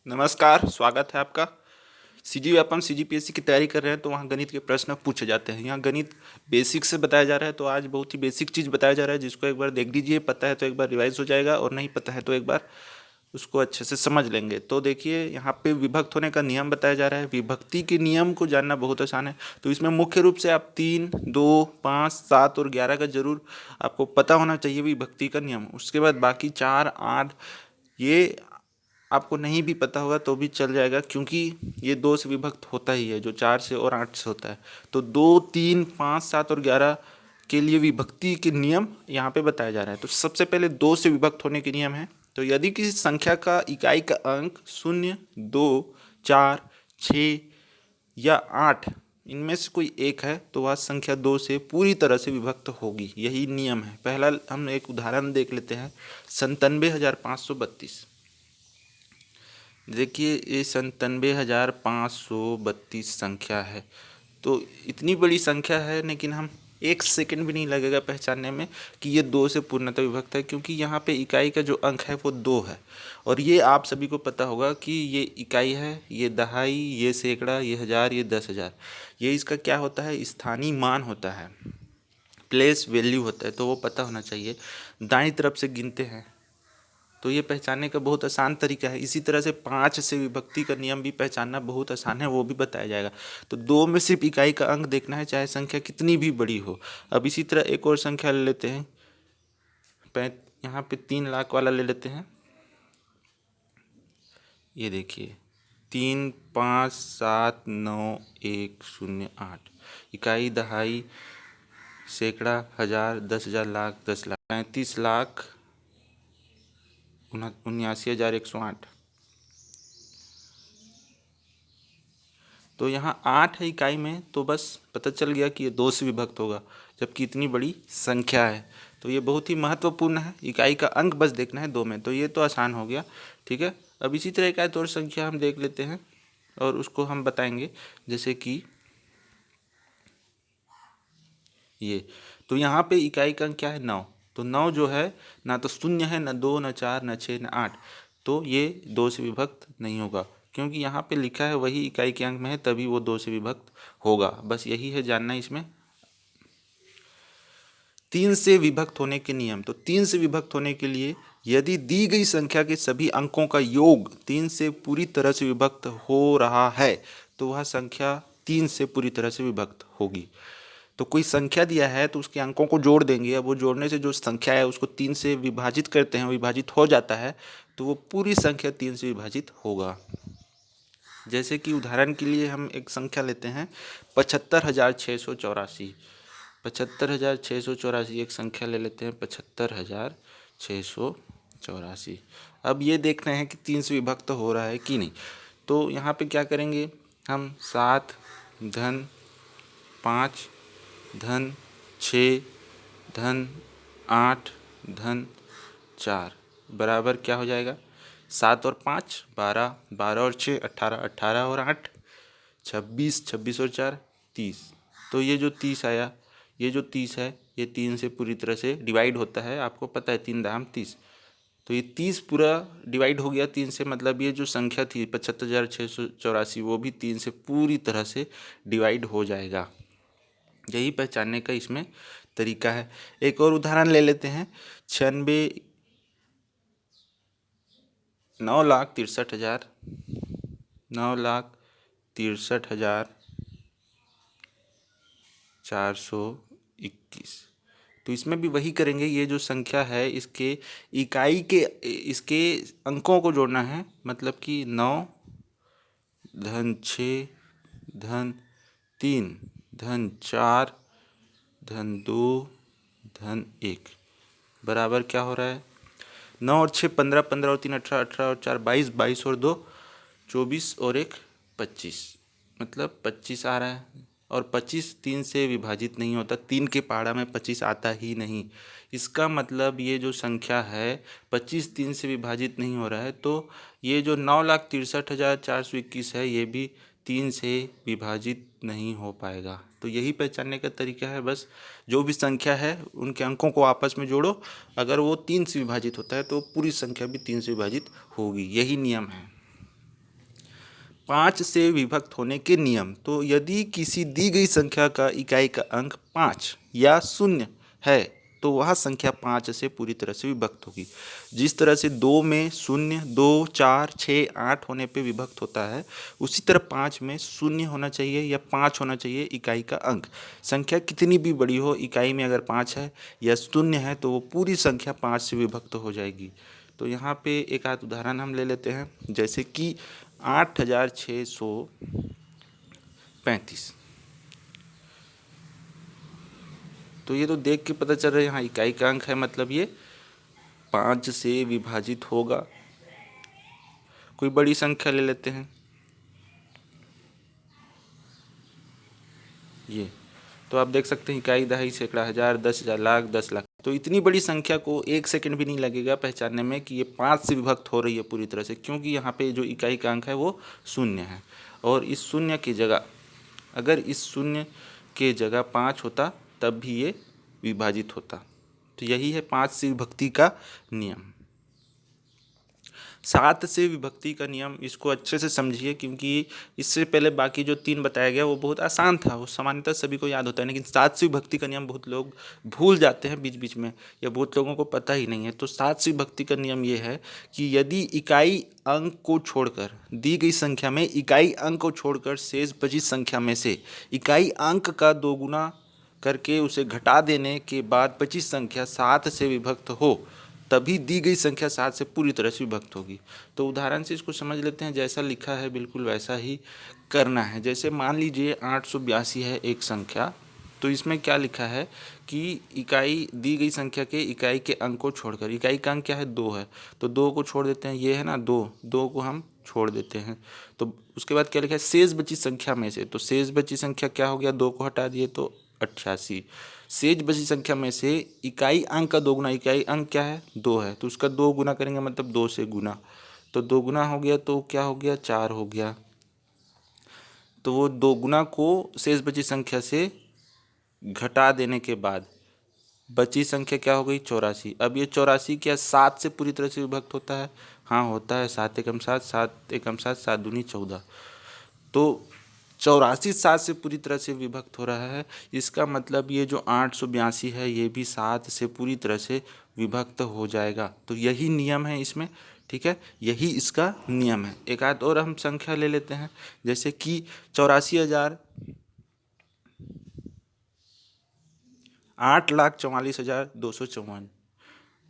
नमस्कार, स्वागत है आपका। अपन सीजीपीएससी की तैयारी कर रहे हैं तो वहाँ गणित के प्रश्न पूछे जाते हैं। यहाँ गणित बेसिक से बताया जा रहा है, तो आज बहुत ही बेसिक चीज़ बताया जा रहा है, जिसको एक बार देख लीजिए। पता है तो एक बार रिवाइज हो जाएगा, और नहीं पता है तो एक बार उसको अच्छे से समझ लेंगे। तो देखिए, यहाँ पे विभक्त होने का नियम बताया जा रहा है। विभक्ति के नियम को जानना बहुत आसान है। तो इसमें मुख्य रूप से आप 3, 2, 5, 7 और 11 का जरूर आपको पता होना चाहिए विभक्ति का नियम। उसके बाद बाकी 4, 8 ये आपको नहीं भी पता होगा तो भी चल जाएगा, क्योंकि ये 2 से विभक्त होता ही है, जो 4 से और 8 से होता है। तो 2, 3, 5, 7 और 11 के लिए विभक्ति के नियम यहाँ पे बताया जा रहा है। तो सबसे पहले 2 से विभक्त होने के नियम है। तो यदि किसी संख्या का इकाई का अंक 0, 2, 4, 6 या 8 इनमें से कोई एक है, तो वह संख्या 2 से पूरी तरह से विभक्त होगी। यही नियम है। पहला हम एक उदाहरण देख लेते हैं। 97,532। देखिए, ये 97,532 संख्या है। तो इतनी बड़ी संख्या है, लेकिन हम 1 सेकंड भी नहीं लगेगा पहचानने में कि ये 2 से पूर्णतः विभक्त है, क्योंकि यहाँ पे इकाई का जो अंक है वो 2 है। और ये आप सभी को पता होगा कि ये इकाई है, ये दहाई, ये सैकड़ा, ये हज़ार, ये 10,000। ये इसका क्या होता है? स्थानीय मान होता है, प्लेस वैल्यू होता है। तो वो पता होना चाहिए। दाईं तरफ से गिनते हैं तो ये पहचानने का बहुत आसान तरीका है। इसी तरह से 5 से विभक्ति का नियम भी पहचानना बहुत आसान है, वो भी बताया जाएगा। तो 2 में सिर्फ इकाई का अंक देखना है, चाहे संख्या कितनी भी बड़ी हो। अब इसी तरह एक और संख्या ले लेते हैं। यहाँ पे 3 लाख वाला ले लेते हैं। ये देखिए, 3, 5, 7, 9, 1, 0, 8। इकाई, दहाई, सैकड़ा, हज़ार, 10,000, लाख, 10 लाख, 35,79,108। तो यहाँ 8 है इकाई में, तो बस पता चल गया कि ये 2 से विभक्त होगा, जबकि इतनी बड़ी संख्या है। तो ये बहुत ही महत्वपूर्ण है। इकाई का अंक बस देखना है 2 में, तो ये तो आसान हो गया। ठीक है। अब इसी तरह एक और संख्या हम देख लेते हैं और उसको हम बताएंगे। जैसे कि ये, तो यहाँ पे इकाई का अंक क्या है? 9। तो 9 जो है, ना तो शून्य है, ना 2, ना 4, ना 6, ना 8। तो ये 2 से विभक्त नहीं होगा, क्योंकि यहाँ पे लिखा है वही इकाई के अंक में है, तभी वो 2 से विभक्त होगा। बस यही है जानना इसमें। 3 से विभक्त होने के नियम। तो 3 से विभक्त होने के लिए यदि दी गई संख्या के सभी अंकों का योग 3 से पूरी तरह से विभक्त हो रहा है, तो वह संख्या 3 से पूरी तरह से विभक्त होगी। तो कोई संख्या दिया है तो उसके अंकों को जोड़ देंगे। अब वो जोड़ने से जो संख्या है उसको 3 से विभाजित करते हैं, विभाजित हो जाता है, तो वो पूरी संख्या 3 से विभाजित होगा। जैसे कि उदाहरण के लिए हम एक संख्या लेते हैं, 75,684। 75,684 एक संख्या ले लेते हैं, 75,684। अब ये देख रहे हैं कि 3 से विभक्त हो रहा है कि नहीं। तो यहाँ पे क्या करेंगे हम? 7 धन 5 धन 6 धन 8 धन 4 बराबर क्या हो जाएगा? 7 और 5 12, 12 और 6 18, 18 और 8 26, 26 और 4 30। तो ये जो 30 आया, ये जो 30 है, ये 3 से पूरी तरह से डिवाइड होता है। आपको पता है 3 दाम 30। तो ये 30 पूरा डिवाइड हो गया 3 से, मतलब ये जो संख्या थी 75,684, वो भी 3 से पूरी तरह से डिवाइड हो जाएगा। यही पहचानने का इसमें तरीका है। एक और उदाहरण ले लेते हैं। 9,63,421। तो इसमें भी वही करेंगे। ये जो संख्या है, इसके इकाई के इसके अंकों को जोड़ना है, मतलब कि 9 धन 6 धन 3 धन 4 धन 2 धन 1 बराबर क्या हो रहा है? 9 और 6 15, 15 और 3 18, 18 और 4 22, 22 और 2 24 और 1 25, मतलब 25 आ रहा है। और 25 3 से विभाजित नहीं होता, 3 के पहाड़ा में 25 आता ही नहीं। इसका मतलब ये जो संख्या है 25 3 से विभाजित नहीं हो रहा है। तो ये जो 9,63,421 है, ये भी 3 से विभाजित नहीं हो पाएगा। तो यही पहचानने का तरीका है। बस जो भी संख्या है उनके अंकों को आपस में जोड़ो, अगर वो 3 से विभाजित होता है तो पूरी संख्या भी 3 से विभाजित होगी। यही नियम है। 5 से विभक्त होने के नियम। तो यदि किसी दी गई संख्या का इकाई का अंक 5 या 0 है तो वह संख्या 5 से पूरी तरह से विभक्त होगी। जिस तरह से 2 में 0, 2, 4, 6, 8 होने पे विभक्त होता है, उसी तरह 5 में 0 होना चाहिए या 5 होना चाहिए इकाई का अंक। संख्या कितनी भी बड़ी हो, इकाई में अगर 5 है या 0 है तो वो पूरी संख्या 5 से विभक्त हो जाएगी। तो यहाँ पे एक आध उदाहरण हम ले लेते हैं, जैसे कि 8635। तो ये तो देख के पता चल रहा है यहाँ इकाई का अंक है, मतलब ये 5 से विभाजित होगा। कोई बड़ी संख्या ले लेते हैं, ये तो आप देख सकते हैं इकाई, दहाई, सैकड़ा, हजार, 10,000, लाख, 10 लाख। तो इतनी बड़ी संख्या को 1 सेकंड भी नहीं लगेगा पहचानने में कि ये 5 से विभक्त हो रही है पूरी तरह से, क्योंकि यहाँ पे जो इकाई का अंक है वो 0 है। और इस शून्य की जगह, अगर इस 0 के जगह 5 होता तब भी ये विभाजित होता। तो यही है 5 से विभक्ति का नियम। 7 से विभक्ति का नियम, इसको अच्छे से समझिए, क्योंकि इससे पहले बाकी जो 3 बताया गया वो बहुत आसान था, वो सामान्यतः सभी को याद होता है, लेकिन 7 से विभक्ति का नियम बहुत लोग भूल जाते हैं बीच बीच में, या बहुत लोगों को पता ही नहीं है। तो 7 से विभक्ति का नियम ये है कि यदि इकाई अंक को छोड़कर, दी गई संख्या में इकाई अंक को छोड़कर शेष बची संख्या में से इकाई अंक का 2 गुना करके उसे घटा देने के बाद बची संख्या 7 से विभक्त हो, तभी दी गई संख्या 7 से पूरी तरह से विभक्त होगी। तो उदाहरण से इसको समझ लेते हैं, जैसा लिखा है बिल्कुल वैसा ही करना है। जैसे मान लीजिए 882 है एक संख्या, तो इसमें क्या लिखा है कि इकाई, दी गई संख्या के इकाई के अंक को छोड़कर, इकाई का अंक क्या है 2 है, तो 2 को छोड़ देते हैं, ये है ना 2, 2 को हम छोड़ देते हैं। तो उसके बाद क्या लिखा है, शेष बची संख्या में से, तो शेष बची संख्या क्या हो गया, 2 को हटा दिए तो 88। शेष बची संख्या में से इकाई अंक का 2 गुना, इकाई अंक क्या है 2 है, तो उसका 2 गुना करेंगे मतलब 2 से गुना, तो 2 गुना हो गया तो क्या हो गया 4 हो गया। तो वो 2 गुना को शेष बची संख्या से घटा देने के बाद बची संख्या क्या हो गई 84। अब ये 84 क्या 7 से पूरी तरह से विभक्त होता है? हाँ होता है, 7 एकम 7, 7 एकम 7, 7 दूनी 14। तो 84 7 से पूरी तरह से विभक्त हो रहा है। इसका मतलब ये जो 882 है ये भी 7 से पूरी तरह से विभक्त हो जाएगा। तो यही नियम है इसमें, ठीक है, यही इसका नियम है। एक आध और हम संख्या ले लेते हैं, जैसे कि 84,000, 8,44,254,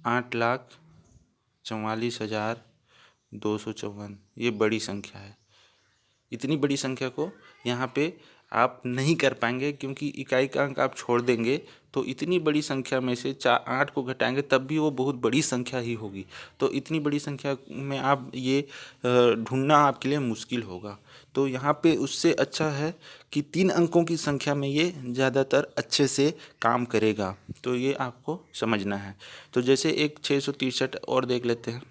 8,44,254, ये बड़ी संख्या है। इतनी बड़ी संख्या को यहाँ पे आप नहीं कर पाएंगे, क्योंकि इकाई का अंक आप छोड़ देंगे तो इतनी बड़ी संख्या में से 8 को घटाएंगे तब भी वो बहुत बड़ी संख्या ही होगी। तो इतनी बड़ी संख्या में आप ये ढूंढना आपके लिए मुश्किल होगा। तो यहाँ पे उससे अच्छा है कि 3 अंकों की संख्या में ये ज़्यादातर अच्छे से काम करेगा। तो ये आपको समझना है। तो जैसे एक 663 और देख लेते हैं।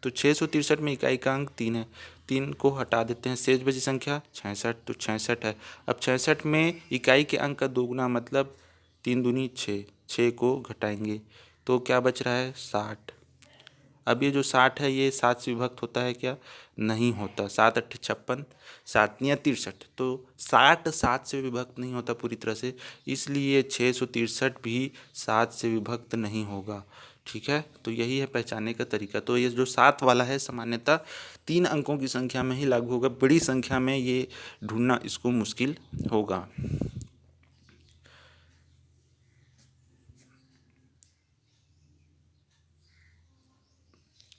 तो 663 में इकाई का अंक 3 है, 3 को हटा देते हैं, शेष बची संख्या 66, तो 66 है। अब 66 में इकाई के अंक का 2 गुना मतलब 3 दूनी 6, 6 को घटाएंगे तो क्या बच रहा है 60। अब ये जो 60 है ये 7 से विभक्त होता है क्या? नहीं होता। 7 अट्ठे 56, 7 तियां 63, तो 60 7 से विभक्त नहीं होता पूरी तरह से, इसलिए 663 भी 7 से विभक्त नहीं होगा। ठीक है, तो यही है पहचानने का तरीका। तो ये जो 7 वाला है सामान्यतः 3 अंकों की संख्या में ही लागू होगा, बड़ी संख्या में ये ढूंढना इसको मुश्किल होगा।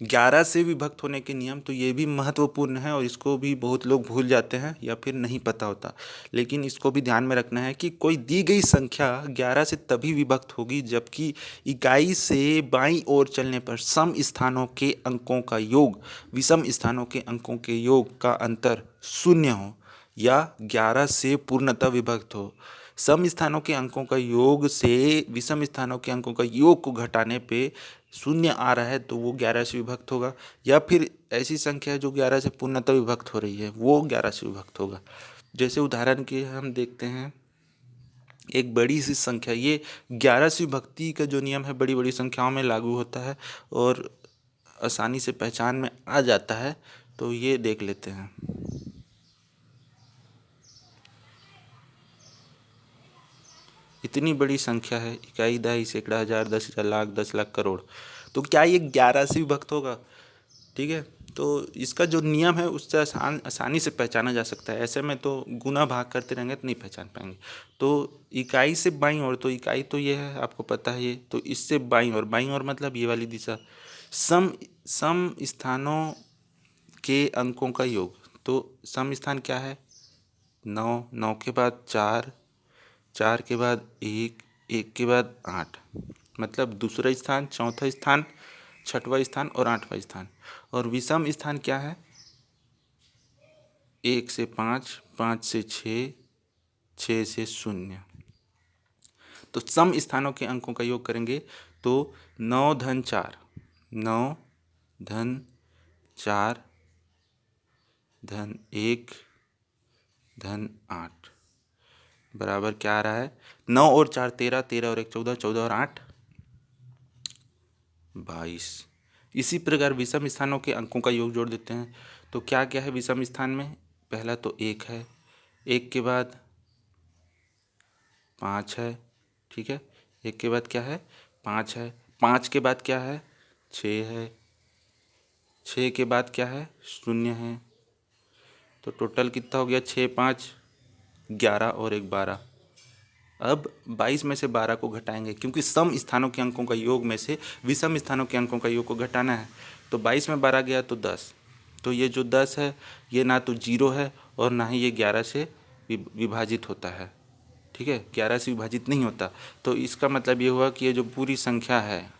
11 से विभक्त होने के नियम, तो ये भी महत्वपूर्ण है और इसको भी बहुत लोग भूल जाते हैं या फिर नहीं पता होता, लेकिन इसको भी ध्यान में रखना है कि कोई दी गई संख्या 11 से तभी विभक्त होगी जबकि इकाई से बाईं ओर चलने पर सम स्थानों के अंकों का योग विषम स्थानों के अंकों के योग का अंतर 0 हो या 11 से पूर्णतः विभक्त हो। सम स्थानों के अंकों का योग से विषम स्थानों के अंकों का योग को घटाने पे 0 आ रहा है तो वो 11 से विभक्त होगा, या फिर ऐसी संख्या है जो 11 से पूर्णतः विभक्त हो रही है वो 11 से विभक्त होगा। जैसे उदाहरण के हम देखते हैं, एक बड़ी सी संख्या, ये 11 से विभक्ति का जो नियम है बड़ी बड़ी संख्याओं में लागू होता है और आसानी से पहचान में आ जाता है। तो ये देख लेते हैं। इतनी बड़ी संख्या है, इकाई, दहाई, सैकड़ा, हजार, 10,000, लाख, 10 लाख, करोड़, तो क्या ये 11 से विभक्त होगा? ठीक है, तो इसका जो नियम है उससे आसानी से पहचाना जा सकता है। ऐसे में तो गुना भाग करते रहेंगे तो नहीं पहचान पाएंगे। तो इकाई से बाईं ओर, तो इकाई तो ये है, आपको पता है ये, तो इससे बाईं ओर मतलब ये वाली दिशा। सम सम स्थानों के अंकों का योग, तो सम स्थान क्या है? 9, 9 के बाद 4, 4 के बाद 1, 1 के बाद 8, मतलब दूसरा स्थान, चौथा स्थान, छठवां स्थान और 8वां स्थान। और विषम स्थान क्या है? 1 से 5, 5 से 6, 6 से 0। तो सम स्थानों के अंकों का योग करेंगे तो 9 धन 4, 9 धन 4 धन 1 धन 8 बराबर क्या आ रहा है? 9 और 4 13, 13 और 1 14, 14 और 8 22। इसी प्रकार विषम स्थानों के अंकों का योग जोड़ देते हैं। तो क्या क्या है विषम स्थान में? पहला तो 1 है, 1 के बाद 5 है, ठीक है, 1 के बाद क्या है? 5 है, 5 के बाद क्या है? 6 है, 6 के बाद क्या है? 0 है। तो टोटल कितना हो गया? 6, 5, 11 और 1 12। अब 22 में से 12 को घटाएंगे, क्योंकि सम स्थानों के अंकों का योग में से विषम स्थानों के अंकों का योग को घटाना है। तो 22 में 12 गया तो 10। तो ये जो 10 है ये ना तो 0 है और ना ही ये 11 से विभाजित होता है। ठीक है, 11 से विभाजित नहीं होता। तो इसका मतलब ये हुआ कि ये जो पूरी संख्या है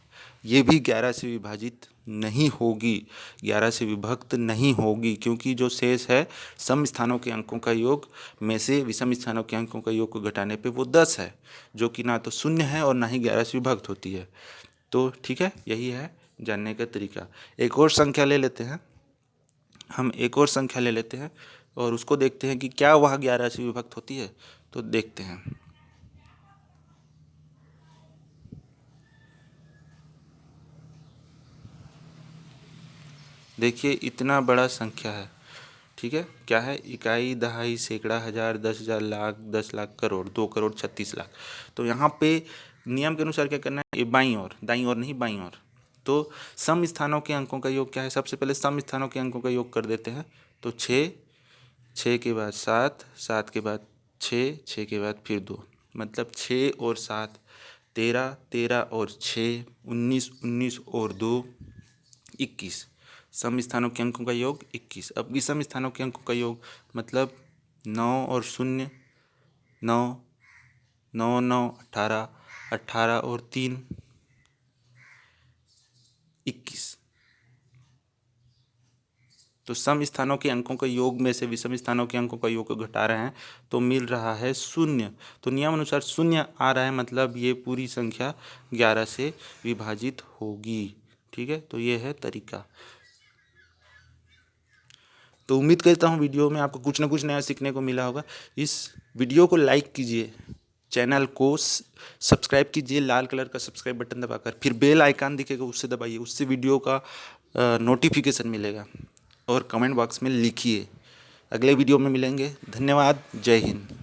ये भी 11 से विभाजित नहीं होगी, 11 से विभक्त नहीं होगी, क्योंकि जो शेष है सम स्थानों के अंकों का योग में से विषम स्थानों के अंकों का योग को घटाने पे वो 10 है, जो कि ना तो शून्य है और ना ही 11 से विभक्त होती है। तो ठीक है, यही है जानने का तरीका। एक और संख्या ले लेते हैं, हम एक और संख्या ले लेते हैं और उसको देखते हैं कि क्या वह 11 से विभक्त होती है। तो देखते हैं। देखिए इतना बड़ा संख्या है, ठीक है, क्या है? इकाई, दहाई, सैकड़ा, हजार, 10,000, लाख, 10 लाख, करोड़, 2,36,00,000। तो यहाँ पे नियम के अनुसार क्या करना है? ये बाईं ओर, दाईं ओर नहीं, बाईं ओर। तो सम स्थानों के अंकों का योग क्या है? सबसे पहले सम स्थानों के अंकों का योग कर देते हैं। तो 6, 6 के बाद 7, 7 के बाद 6, 6 के बाद फिर 2, मतलब 6 और 7 13, 13 और 6 19, 19 और 2 21। सम स्थानों के अंकों का योग 21। अब विषम स्थानों के अंकों का योग मतलब 9 और 0, 9, 9, 9 18, 18 और 3 21। तो सम स्थानों के अंकों के योग में से विषम स्थानों के अंकों का योग को घटा रहे हैं तो मिल रहा है 0। तो नियम अनुसार 0 आ रहा है, मतलब ये पूरी संख्या 11 से विभाजित होगी। ठीक है, तो ये है तरीका। तो उम्मीद करता हूँ वीडियो में आपको कुछ ना कुछ नया सीखने को मिला होगा। इस वीडियो को लाइक कीजिए, चैनल को सब्सक्राइब कीजिए, लाल कलर का सब्सक्राइब बटन दबाकर, फिर बेल आइकन दिखेगा उससे दबाइए, उससे वीडियो का नोटिफिकेशन मिलेगा। और कमेंट बॉक्स में लिखिए। अगले वीडियो में मिलेंगे। धन्यवाद। जय हिंद।